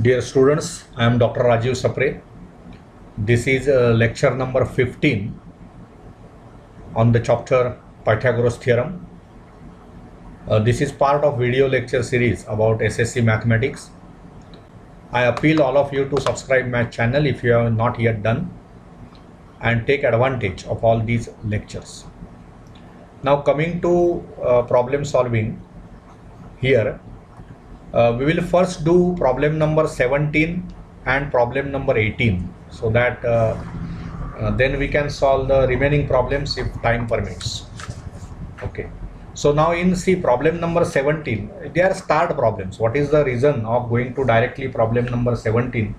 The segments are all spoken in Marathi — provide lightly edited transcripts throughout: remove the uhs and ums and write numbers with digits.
Dear students, I am Dr. Rajiv Sapre. This is lecture number 15 on the chapter Pythagoras theorem. This is part of video lecture series about SSC mathematics. I appeal all of you to subscribe my channel if you have not yet done and take advantage of all these lectures. Now coming to problem solving here. We will first do problem number 17 and problem number 18 so that then we can solve the remaining problems if time permits. Okay, so now in problem number 17, they are starred problems. What is the reason of going to directly problem number 17?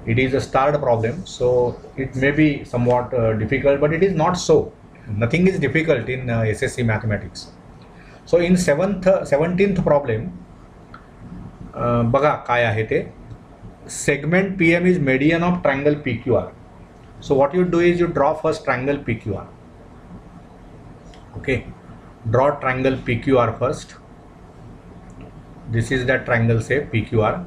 It is a starred problem, so it may be somewhat difficult, but it is not so. Nothing is difficult in SSC mathematics. So in 17th problem, बघा काय आहे ते, segment PM is median of triangle PQR. So what you do is you draw first triangle PQR. Okay, draw triangle PQR first. This is that triangle, say PQR.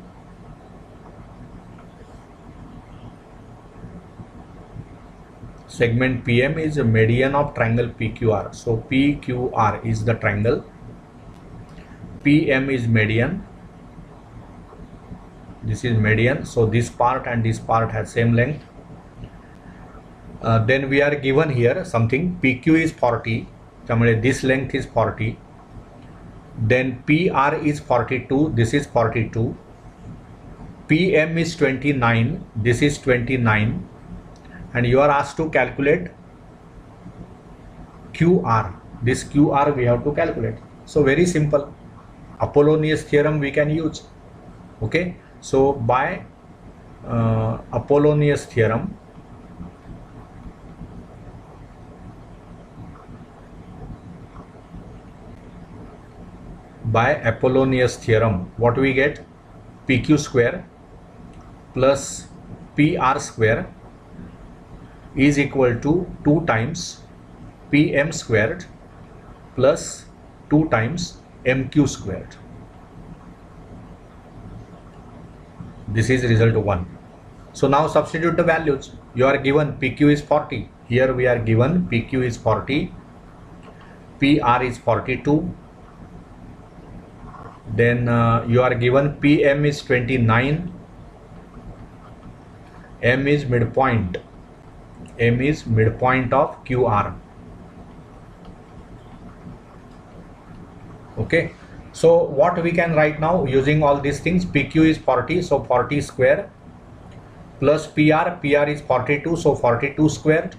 Segment PM is a median of triangle PQR. So PQR is the triangle, PM is median. This is median, so this part and this part has same length. Then we are given here something, PQ is 40, this length is 40. Then PR is 42, this is 42. PM is 29, this is 29. And you are asked to calculate QR. This QR we have to calculate. So very simple, Apollonius theorem we can use. Okay. So by Apollonius theorem, what we get? PQ square plus PR square is equal to 2 times PM squared plus 2 times MQ squared. This is result 1. So now substitute the values. You are given PQ is 40. Here we are given PQ is 40. PR is 42. Then you are given PM is 29. M is midpoint. M is midpoint of QR. Okay. So what we can write now using all these things, PQ is 40, so 40 square plus PR is 42, so 42 squared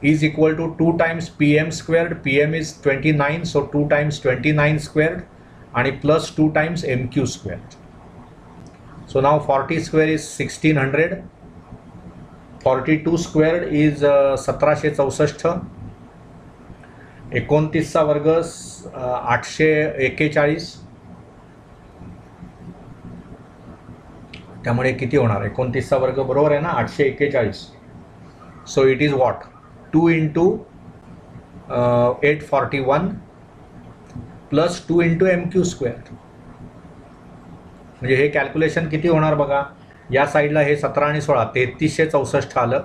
is equal to 2 times PM squared. PM is 29, so 2 times 29 squared and plus 2 times MQ squared. So now 40 square is 1600, 42 squared is 1764, 29 चा वर्ग 841, त्यामुळे किती होणार? 29 चा वर्ग बरोबर आहे ना, 841. So it is what? 2 into 841 plus 2 into MQ square. म्हणजे हे कॅल्क्युलेशन किती होणार बघा, या साईडला हे 17 आणि 16 3364 आलं,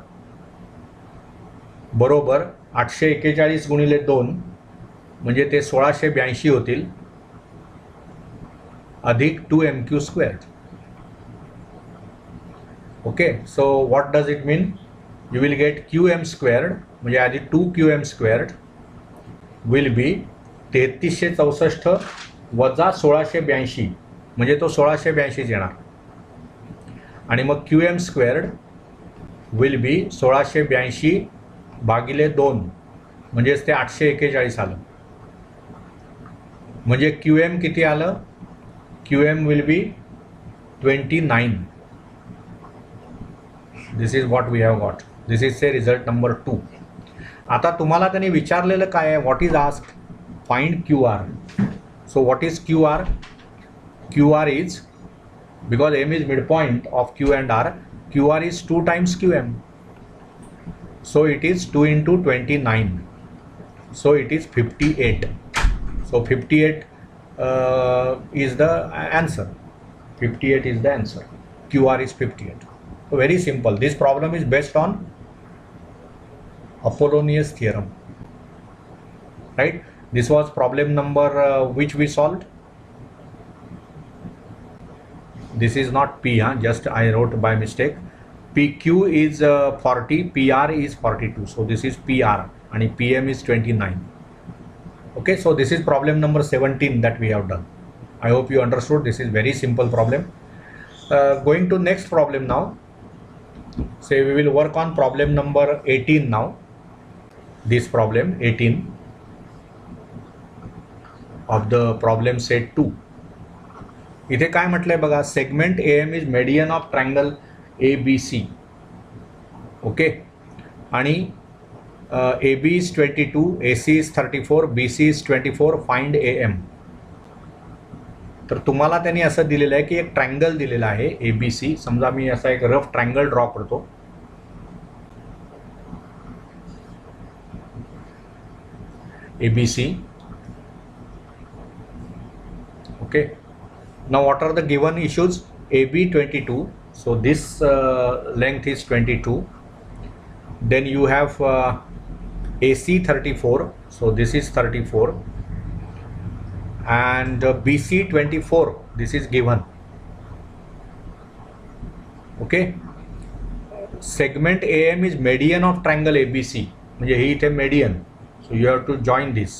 बरोबर 841 गुणिले 2 म्हणजे ते 1682 होतील, अधिक 2 MQ square. Okay, so what does it mean? You will get QM squared, म्हणजे आधी 2QM स्क्वेअर्ड विल बी 3364 वजा 1682 म्हणजे तो 1682 येणार, आणि मग QM स्क्वेअर्ड विल बी 1682 भागिले 2 म्हणजेच ते 841 आलं. म्हणजे QM किती आलं? QM will be 29. This is what we have got. This is say result number 2. आता तुम्हाला त्यांनी विचारलेलं काय आहे? What is asked? Find QR. So what is QR? QR is, because M is midpoint of Q and R, QR is 2 times QM. So it is 2 into 29. So it is 58. So 58 is the answer. 58 is the answer. QR is 58. So very simple. This problem is based on Apollonius theorem, right? This was problem number which we solved. This is not P, just I wrote by mistake. PQ is 40, PR is 42. So this is PR and PM is 29. Okay, so this is problem number 17 that we have done. I hope you understood. This is very simple problem. Going to next problem now. Say we will work on problem number 18 now. This problem 18 of the problem set 2. इथे काय म्हटलंय बघा, segment AM is median of triangle ABC. Okay, आणि AB is 22, AC is 34, BC is 24, find AM. तर तुम्हाला त्यांनी असं दिलेलं आहे की एक ट्रायंगल दिलेला आहे ABC. समजा मी असा एक रफ ट्रायंगल ड्रॉ करतो. ABC. Okay. Now what are the given issues? AB 22. So this length is 22. Then you have AC 34. So this is 34. And BC 24. This is given. Okay. Segment AM is median of triangle ABC. म्हणजे ही इथे median. So you have to join this.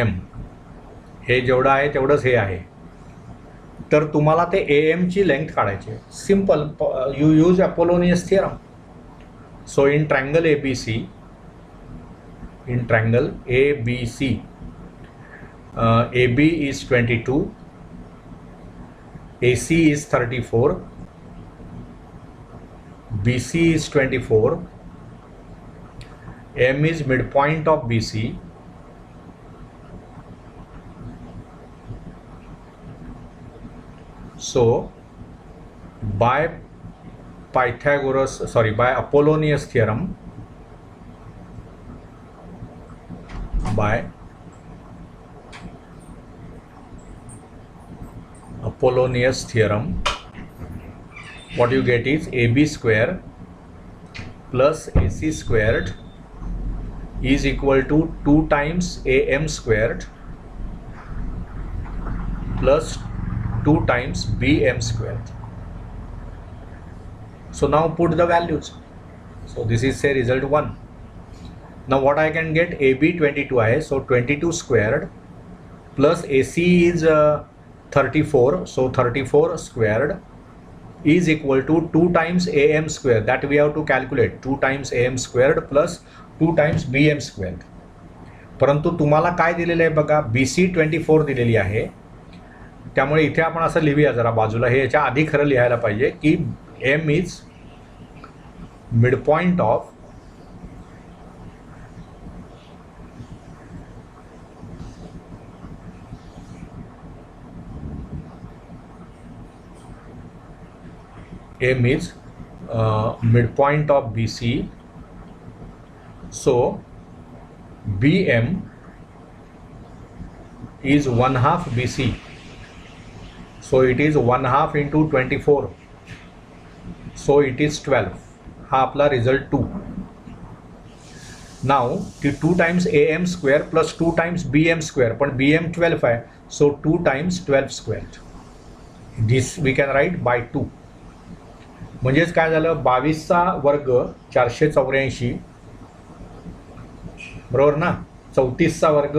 M. हे जेवढं आहे तेवढंच हे आहे. तर तुम्हाला ते AM ची लेंथ काढायची आहे. Simple, you use Apollonius theorem. So in triangle ABC, AB is 22, AC is 34, BC is 24, M is midpoint of BC. So by Apollonius theorem, what you get is AB square plus AC squared is equal to 2 times AM squared plus 2 times BM squared. So now put the values. So this is say result 1. Now what I can get, AB 22 है, so 22 squared plus AC is 34, so 34 squared is equal to 2 times AM squared. That we have to calculate. 2 times AM squared plus 2 times BM squared. परंतु तुम्हाला काय दिलेलं आहे बघा, BC 24 दिलेली आहे. त्यामुळे इथे आपण असं लिहूया जरा बाजूला, हे याच्या आधी खरं लिहायला पाहिजे की M is midpoint of BC. So BM is 1/2 BC. So it is 1/2 into 24. So it is 12. हा आपला result 2. Now the 2 times AM square plus 2 times BM square, पण BM 12 आहे. So 2 times 12 squared. This we can write by 2. म्हणजेच काय झालं, 22चा वर्ग 484 बरोबर ना, 34चा वर्ग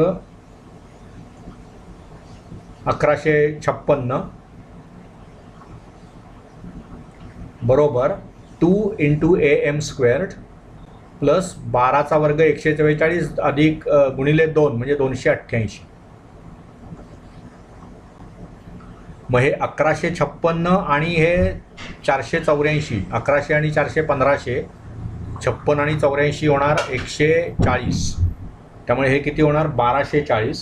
1156 बरोबर 2 इंटू AM स्क्वेअर्ड प्लस 12चा वर्ग 144 अधिक गुणिले 2 म्हणजे 288. मग हे 1156 आणि हे 484, 1100 आणि 400 1500, 56 आणि 84 होणार 140. त्यामुळे हे किती होणार, 1240,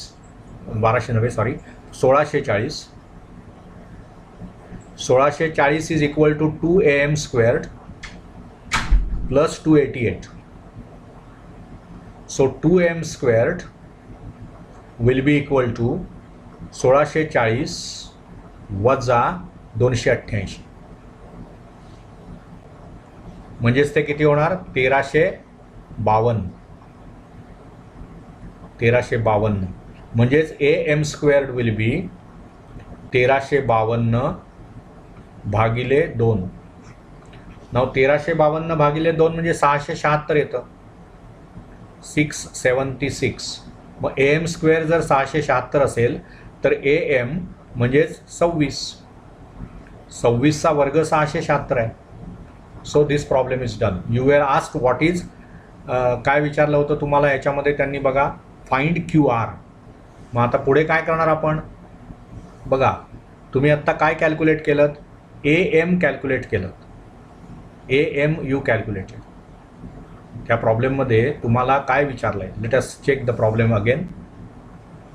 1200 नव्हे sorry 1640. 1640 is equal to 2 AM squared plus 288. So 2 AM squared will be equal to 1640 वजा 288, म्हणजेच ते किती होणार 1352 म्हणजेच AM स्क्वेअर्ड विल बी 1352 भागिले 2. नाव 1352 भागिले 2 म्हणजे 676 येतं, 676. मग AM स्क्वेअर जर 676 असेल तर AM म्हणजेच 26 चा वर्ग 676 आहे. So this problem is done. You were asked what is, काय विचारलं होतं तुम्हाला याच्यामध्ये त्यांनी, बघा फाइंड QR. मग आता पुढे काय करणार आपण, बघा तुम्ही आत्ता काय कॅल्क्युलेट केलं, AM कॅल्क्युलेट केलं, AM यू कॅल्क्युलेटेड. त्या प्रॉब्लेममध्ये तुम्हाला काय विचारलं आहे, let us check the problem again.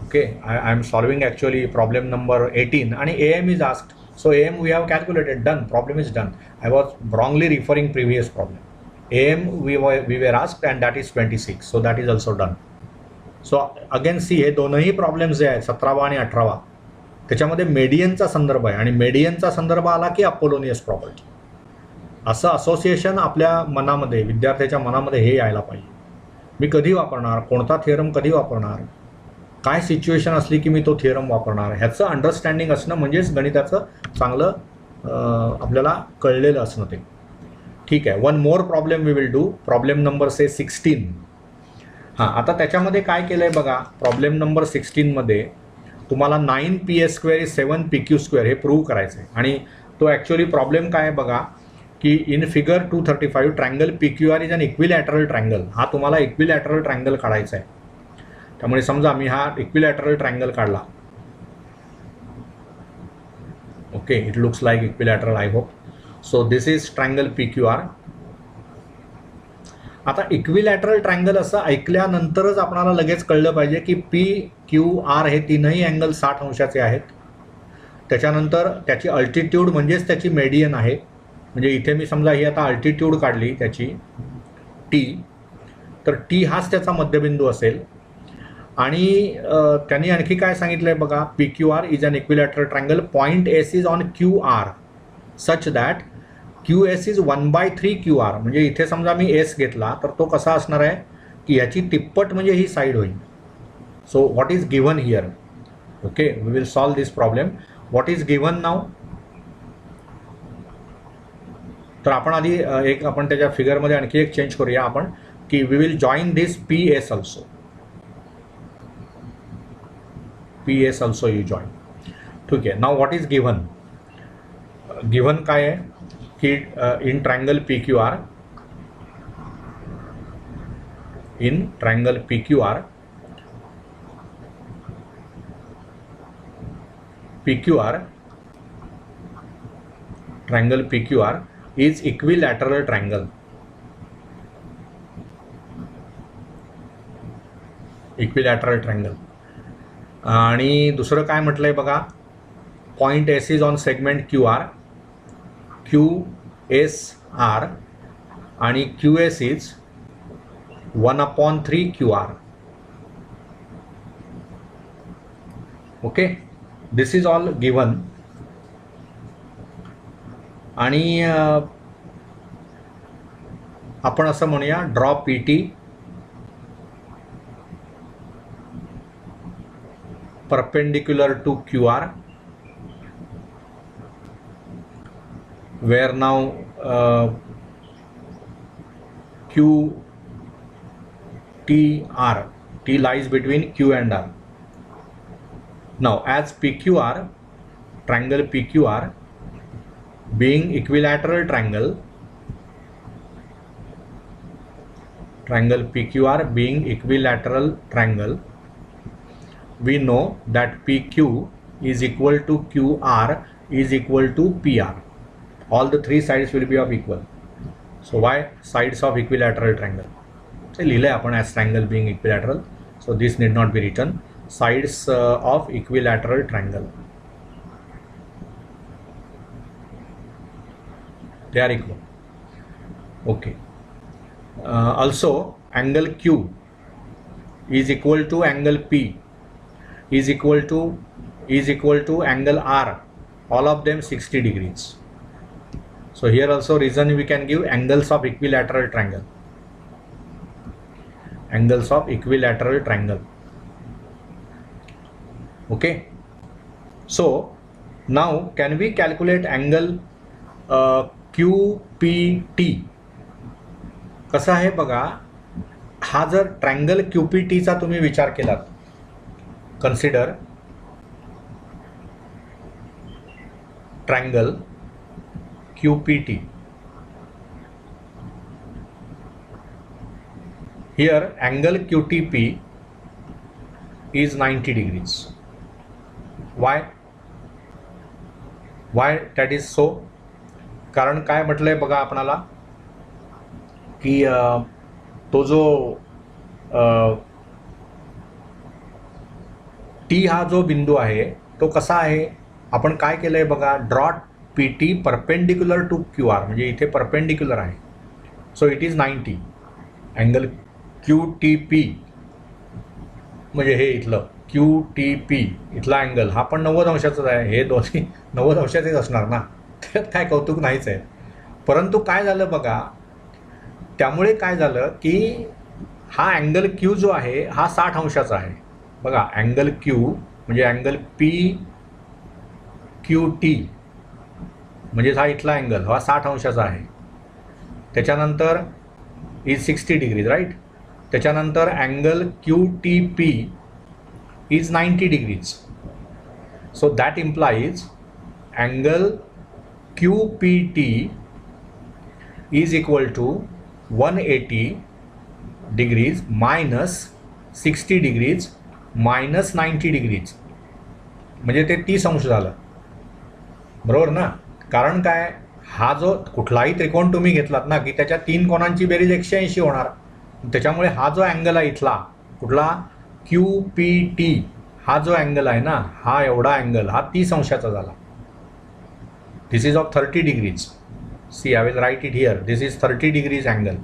Okay, I am solving actually problem number 18 आणि AM is asked. So AM we have calculated, done, problem is done. I was wrongly referring previous problem. AM we were asked and that is 26, so that is also done. So again see, हे दोनही प्रॉब्लेम्स जे आहेत 17वा आणि 18वा त्याच्यामध्ये मेडियनचा संदर्भ आहे आणि मेडियनचा संदर्भ आला की अपोलोनियस प्रॉपर्टी. असं असोसिएशन आपल्या मनामध्ये, विद्यार्थ्याच्या मनामध्ये हे यायला पाहिजे. मी कधी वापरणार, कोणता थिअरम कधी वापरणार, काय सिच्युएशन असली की मी तो थिअरम वापरणार, ह्याचं अंडरस्टँडिंग असणं म्हणजेच गणिताचं चांगलं आपल्याला कळलेलं असणं ते. ठीक आहे, one more problem we will do, problem number 16. हां, आता त्याच्यामध्ये काय केलं आहे बघा, प्रॉब्लेम नंबर 16मध्ये तुम्हाला 9PA² इज 7PQ² हे प्रूव्ह करायचं आहे. आणि तो ॲक्च्युअली प्रॉब्लेम काय आहे बघा, की in figure 235 triangle PQR is an equilateral triangle. हा तुम्हाला इक्विलॅटरल ट्रायंगल काढायचा आहे. त्यामुळे समजा मी हा इक्विलॅटरल ट्रायंगल काढला. Okay, it looks like equilateral, I hope. So this is triangle PQR. आता इक्विलॅटरल ट्रायंगल असं ऐकल्यानंतरच आपल्याला लगेच कळलं पाहिजे की PQR हे तीनही अँगल 60 अंशाचे आहेत. त्याच्यानंतर त्याची अल्टिट्यूड म्हणजेच त्याची मेडियन आहे. म्हणजे इथे मी समजा ही आता अल्टिट्यूड काढली त्याची T, तर T हाच त्याचा मध्यबिंदू असेल. आणि त्यांनी आणखी काय सांगितलं आहे बघा, PQR is an equilateral triangle, point S is on QR such that QS is 1/3 QR. म्हणजे इथे समजा मी S घेतला तर तो कसा असणार आहे की याची तिप्पट म्हणजे ही साईड होईल. So what is given here. Okay, we will solve this problem. What is given now, तर आपण आधी एक आपण त्याच्या फिगरमध्ये आणखी एक चेंज करूया आपण, की we will join this PS also. PS also you join. ठीक आहे. Now what is given, given काय आहे की in triangle PQR, in triangle PQR triangle PQR is equilateral triangle. Equilateral triangle. आणि दुसरं काय म्हटलं आहे बघा, point S is on segment QR, QSR आणि QS is 1/3 QR. Okay, this is all given. आणि आपण असं म्हणूया, draw PT perpendicular to QR, where now QTR, T lies between Q and R. Now as PQR, triangle PQR being equilateral triangle, triangle PQR being equilateral triangle, we know that PQ is equal to QR is equal to PR. All the three sides will be of equal. So why sides of equilateral triangle? So लिहिले आपण as triangle being equilateral. So this need not be written. Sides of equilateral triangle, they are equal. Okay. Also angle Q is equal to angle P is equal to angle R all of them 60 degrees. So here also reason we can give angles of equilateral triangle. Angles of equilateral triangle. Okay. So now can we calculate angle QPT? कसा आहे बघा, हा जर ट्रायंगल QPT चा तुम्ही विचार केलात, consider triangle QPT. Here angle QTP is 90 degrees. Why that is so? कारण काय म्हटलंय बघा आपणाला की तो जो T हा जो बिंदू आहे तो कसा आहे, आपण काय केलंय बघा, draw PT perpendicular to QR, म्हणजे इथे परपेंडिक्युलर आहे. So it is 90. Angle QTP म्हणजे हे इथलं QTP इथला अँगल हा पण 90 अंशाचाच आहे. हे दोन्ही 90 अंशाचेच असणार ना, त्यात काय कौतुक नाहीच आहे. परंतु काय झालं बघा, त्यामुळे काय झालं की हा अँगल Q जो आहे हा 60 अंशाचा आहे. बघा अँगल Q म्हणजे अँगल PQT म्हणजे हा इथला अँगल हा 60 अंशाचा आहे. त्याच्यानंतर इज 60 डिग्रीज राईट. त्याच्यानंतर angle QTP is 90 degrees. So that implies angle QPT is equal to 180 degrees minus 60 degrees minus 90 degrees, म्हणजे ते 30 अंश झालं. बरोबर ना. कारण काय, हा जो कुठलाही त्रिकोण तुम्ही घेतलात ना की त्याच्या 3 कोणांची बेरीज 180 होणार. त्याच्यामुळे हा जो अँगल आहे इथला कुठला QPT हा जो अँगल आहे ना, हा एवढा अँगल हा 30 अंशाचा झाला. This is of 30 degrees. See I will write it here. This is 30 degrees angle.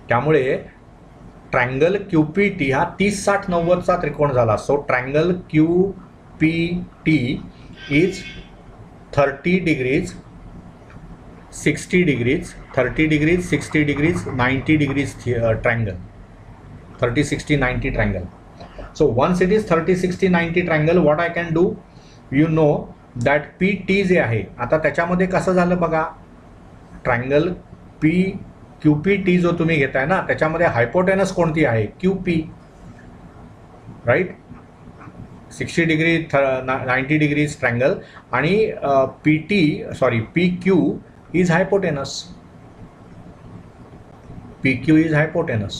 त्यामुळे ट्रायंगल QPT हा 30-60-90 चा त्रिकोण झाला. So triangle QPT is 30 degrees 60 degrees 30 degrees 60 degrees 90 degrees triangle. 30 60 90 triangle. So once it is 30 60 90 triangle, what I can do, you know that PT जे आहे आता त्याच्यामध्ये कसं झालं बघा, ट्रायंगल QPT जो तुम्ही घेताय ना त्याच्यामध्ये हायपोटेनस कोणती आहे, QP right. 60 degree 90 degrees triangle आणि PQ is hypotenuse. PQ is hypotenuse.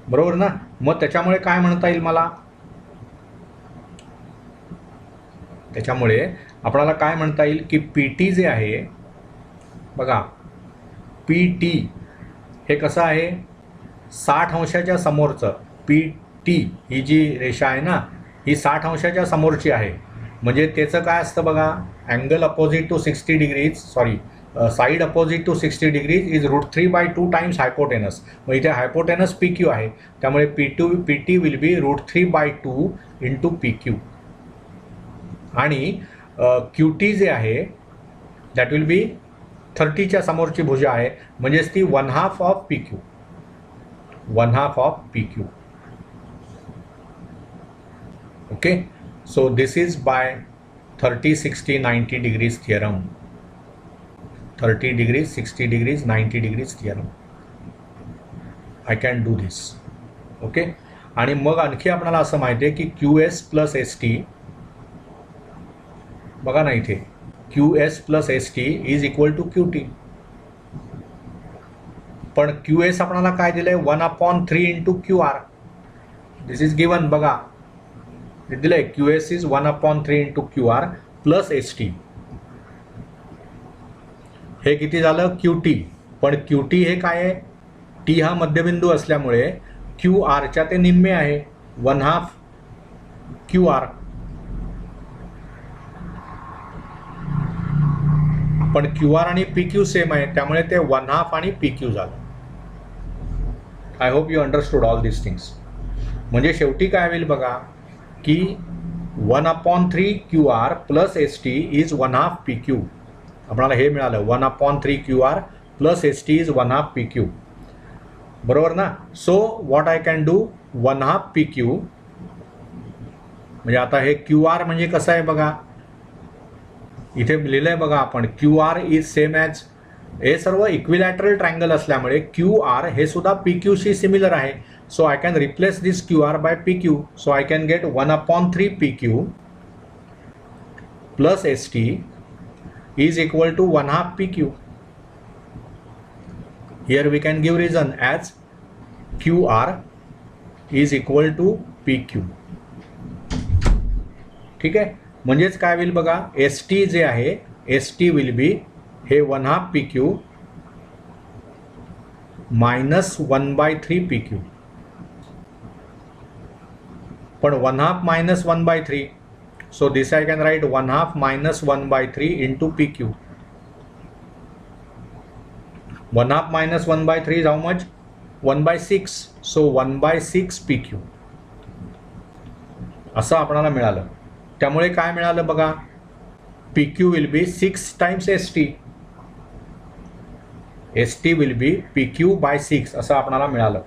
बरोबर ना. मग त्याच्यामुळे काय म्हणता येईल मला, त्याच्यामुळे आपल्याला काय म्हणता येईल की PT जे आहे बघा, PT हे कसं आहे 60 अंशाच्या समोरचं. PT ही जी रेषा आहे ना ही 60 अंशाच्या समोरची आहे. म्हणजे त्याचं काय असतं बघा, angle opposite to 60 degrees side opposite to 60 degrees is √3/2 times hypotenuse. मग इथे हायपोटेनस PQ आहे त्यामुळे PT will be √3/2 into PQ. आणि QT जे आहे दॅट विल बी 30च्या समोरची भुजा आहे म्हणजेच ती 1/2 of PQ. 1/2 of PQ. Okay. So this is by 30 60 90 degrees theorem. 30 degrees 60 degrees 90 degrees theorem. I can do this. Okay. आणि मग आणखी आपल्याला असं माहिती आहे की QS प्लस ST बघा ना इथे QS plus ST is equal to QT. पण QS आपल्याला काय दिलंय 1/3 into QR. This is given बघा दिलंय QS is 1/3 into QR plus ST. हे किती झालं QT. पण QT हे काय आहे, T हा मध्यबिंदू असल्यामुळे QRच्या ते निम्मे आहे 1/2 QR. पण QR आणि PQ सेम आहे त्यामुळे ते 1/2 आणि PQ झालं. I hope you understood all this things. म्हणजे शेवटी काय होईल बघा की 1/3 QR plus ST is 1/2 PQ. आपल्याला हे मिळालं 1/3 QR plus ST is 1/2 PQ. बरोबर ना. So what I can do 1/2 PQ म्हणजे आता हे QR म्हणजे कसं आहे बघा, इथे लिहिलंय बघा आपण QR इज सेम ॲज, हे सर्व इक्विलॅटरल ट्रायंगल असल्यामुळे QR हे सुद्धा PQ शी सिमिलर आहे. So I can replace this QR by PQ. So I can get 1/3 PQ plus ST is equal to 1/2 PQ. Here we can give reason as QR is equal to PQ. ठीक आहे. म्हणजेच काय होईल बघा, ST जे आहे ST विल बी हे 1/2 PQ मायनस 1/3 PQ. पण 1/2 minus 1/3, so this I can write 1/2 minus 1/3 into PQ. 1/2 minus 1/3 is how much? 1/6. So 1/6 PQ असं आपल्याला मिळालं. त्यामुळे काय मिळालं बघा, PQ will be 6 times ST. ST will be PQ by 6 असं आपल्याला मिळालं.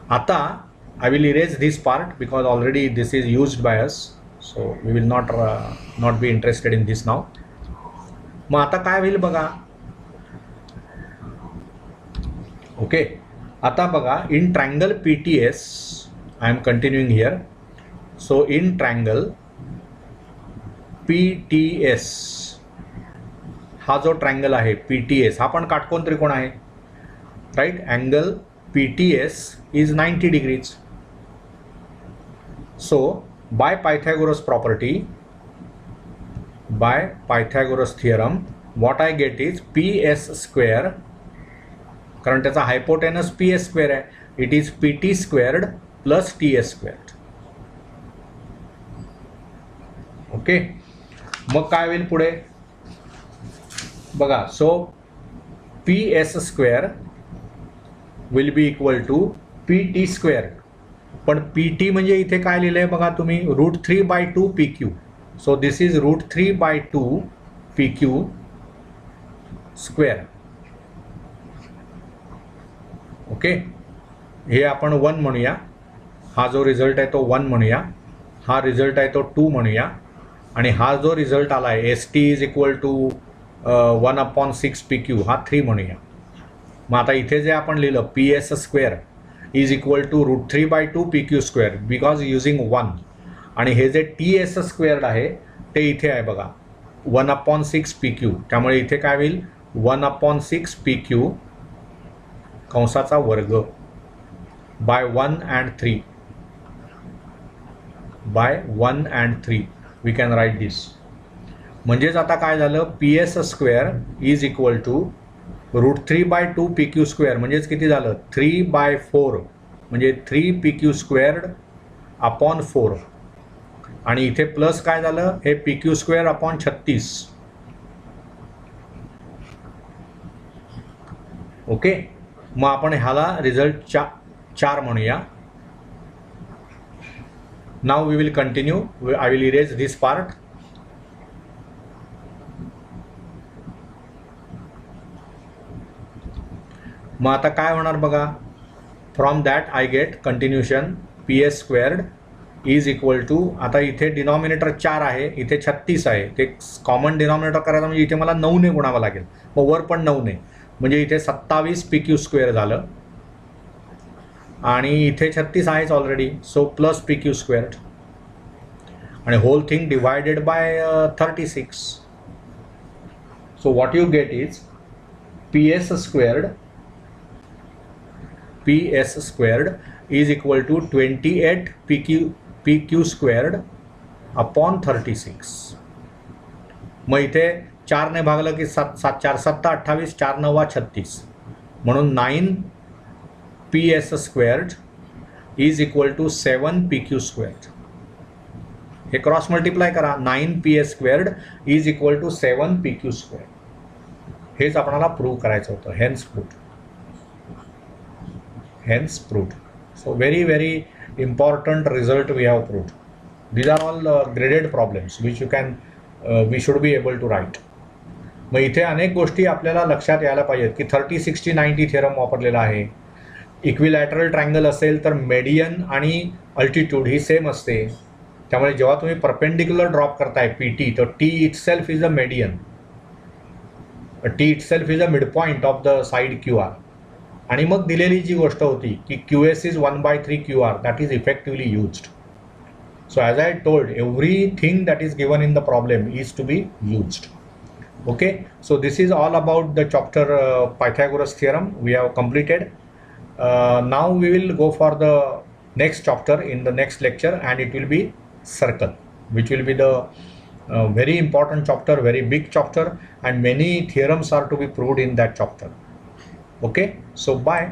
आता I will erase this part because already this is used by us. So we will not be interested in this now. मग आता काय होईल बघा, ओके. आता बघा, in triangle PTS I am continuing here. So in triangle PTS हा जो ट्रायंगल आहे PTS हा पण काटकोन त्रिकोण आहे, right. Angle PTS is 90 degrees. So by Pythagoras property, by Pythagoras theorem, what I get is PS square, कारण त्याचा हायपोटेनस PS स्क्वेअर आहे, it is PT squared plus TS squared. Okay. मग काय होईल पुढे बघा, so PS square will be equal to PT square. पण PT म्हणजे इथे काय लिहिलंय बघा तुम्ही, √3/2 PQ. So this is √3/2 PQ square. Okay. हे आपण 1 म्हणूया, हा जो रिझल्ट आहे तो 1 म्हणूया, हा रिझल्ट आहे तो 2 म्हणूया, आणि हा जो रिझल्ट आला आहे ST is equal to 1/6 PQ हा 3 म्हणूया. मग आता इथे जे आपण लिहिलं PS square is equal to √3/2 PQ square because using 1, आणि हे जे TS स्क्वेअर्ड आहे ते इथे आहे बघा 1/6 PQ. त्यामुळे इथे काय होईल 1/6 PQ कंसाचा वर्ग by 1 and 3 by 1 and 3 we can write this. म्हणजेच आता काय झालं, PS square is equal to √3/2 PQ square म्हणजेच किती झालं 3/4 म्हणजे 3 PQ स्क्वेअर्ड अपॉन 4, आणि इथे प्लस काय झालं हे PQ स्क्वेअर अपॉन 36. ओके. मग आपण ह्याला रिझल्ट 4 म्हणूया. Now we will continue. I will erase this part. मग आता काय होणार बघा, from that I get continuation PS squared is equal to, आता इथे डिनॉमिनेटर 4 आहे, इथे 36 आहे, ते कॉमन डिनॉमिनेटर करायचं म्हणजे इथे मला 9 ने गुणावं लागेल, मग वर पण 9 ने, म्हणजे इथे 27 PQ स्क्वेअर झालं, आणि इथे 36 आहेच already, so plus PQ squared, आणि whole thing divided by 36. So what you get is PS squared is equal to 28 PQ squared upon 36. मग इथे 4 ने भागलं की 7 4 7 28, 4 9 36, म्हणून 9 PS squared is equal to 7 PQ squared. हे क्रॉस मल्टिप्लाय करा, 9 PS squared is equal to 7 PQ squared. हेच आपल्याला प्रूव्ह करायचं होतं. Hence proved. So very important result we have proved. These are all graded problems which we should be able to write. मग इथे अनेक गोष्टी आपल्याला लक्षात यायला पाहिजेत की 30, 60, 90 थिअरम वापरलेला आहे. इक्विलॅटरल ट्रायंगल असेल तर मेडियन आणि अल्टिट्यूड ही सेम असते. त्यामुळे जेव्हा तुम्ही परपेंडिक्युलर ड्रॉप करताय PT, तर T itself is a median, T itself is a mid point of the side QR. आणि मग दिलेली जी गोष्ट होती की QS is 1/3 QR, that is effectively used. So as I told, everything that is given in the problem is to be used. Okay, so this is all about the chapter Pythagoras theorem we have completed. Now we will go for the next chapter in the next lecture, and it will be circle, which will be the very important chapter, very big chapter, and many theorems are to be proved in that chapter. Okay, so bye.